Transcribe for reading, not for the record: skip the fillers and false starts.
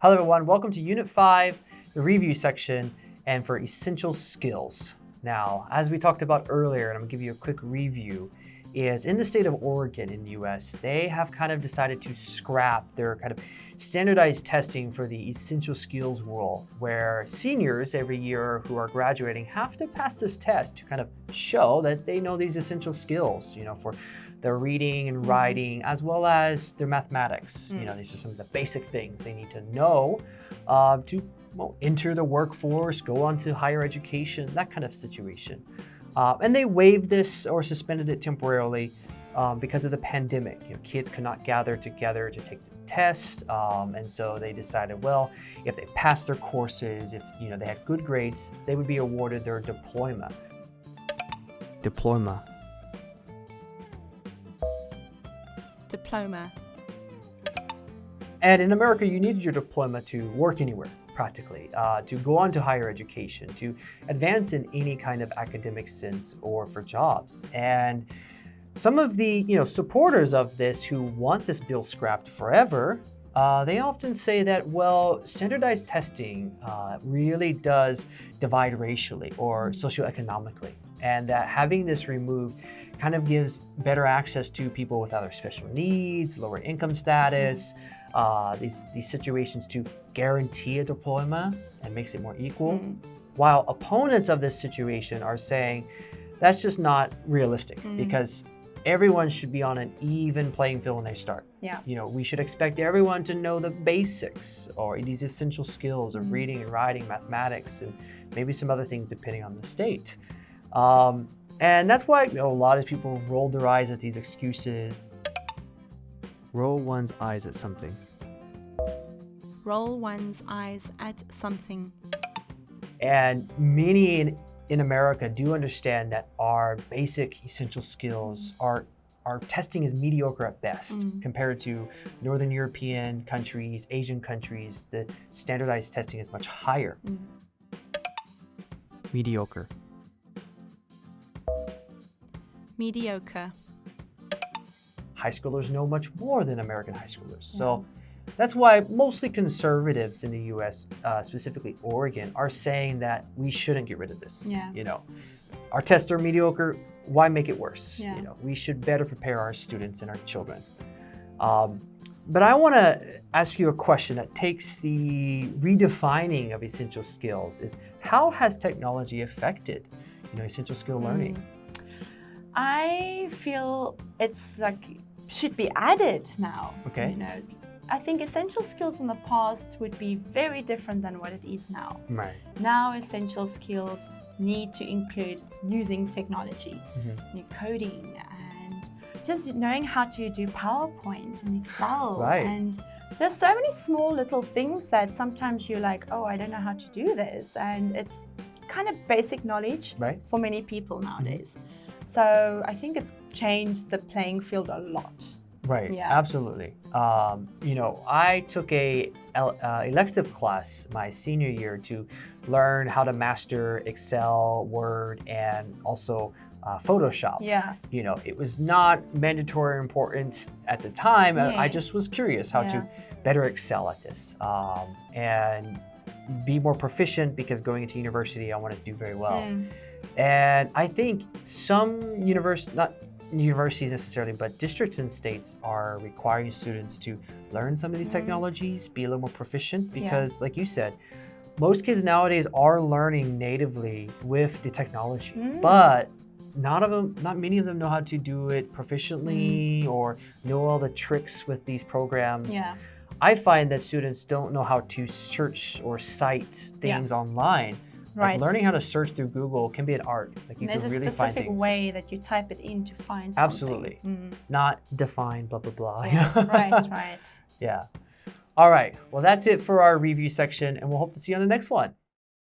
Hello everyone, welcome to Unit 5, the review section, and for essential skills. Now, as we talked about earlier, and I'm gonna give you a quick review, is in the state of Oregon in the US, they have kind of decided to scrap their kind of standardized testing for the essential skills rule, where seniors every year who are graduating have to pass this test to kind of show that they know these essential skills, for their reading and writing, as well as their mathematics. These are some of the basic things they need to know to enter the workforce, go on to higher education, that kind of situation. And they waived this or suspended it temporarily because of the pandemic. Kids could not gather together to take the test, and so they decided, well, if they passed their courses, if they had good grades, they would be awarded their diploma. Diploma. And in America, you needed your diploma to work anywhere, practically, to go on to higher education, to advance in any kind of academic sense or for jobs. And some of the supporters of this who want this bill scrapped forever, they often say that, well, standardized testing really does divide racially or socioeconomically, and that having this removed kind of gives better access to people with other special needs, lower income status, these situations to guarantee a diploma and makes it more equal. While opponents of this situation are saying that's just not realistic because everyone should be on an even playing field when they start. We should expect everyone to know the basics or these essential skills of reading and writing, mathematics, and maybe some other things depending on the state. And that's why a lot of people roll their eyes at these excuses. Roll one's eyes at something. Roll one's eyes at something. And many in America do understand that our basic essential skills, our testing is mediocre at best compared to Northern European countries, Asian countries. The standardized testing is much higher. Mediocre. Mediocre. High schoolers know much more than American high schoolers. So that's why mostly conservatives in the US, specifically Oregon, are saying that we shouldn't get rid of this. Our tests are mediocre, why make it worse? We should better prepare our students and our children. But I want to ask you a question that takes the redefining of essential skills is how has technology affected essential skill learning? I feel it's should be added now. Okay. I think essential skills in the past would be very different than what it is now. Right. Now essential skills need to include using technology, coding, and just knowing how to do PowerPoint and Excel. Right. And there's so many small little things that sometimes you're like, oh, I don't know how to do this. And it's kind of basic knowledge for many people nowadays. So I think it's changed the playing field a lot. Right, absolutely. I took a elective class my senior year to learn how to master Excel, Word, and also Photoshop. It was not mandatory or important at the time. I just was curious how to better excel at this and be more proficient because going into university, I wanted to do very well. And I think some not universities necessarily, but districts and states are requiring students to learn some of these technologies, be a little more proficient because like you said, most kids nowadays are learning natively with the technology, but not many of them know how to do it proficiently or know all the tricks with these programs. I find that students don't know how to search or cite things online. Learning how to search through Google can be an art. You can really find things. There's a specific way that you type it in to find something. Absolutely. Not define, blah, blah, blah. Right. Yeah. All right. Well, that's it for our review section, and we'll hope to see you on the next one.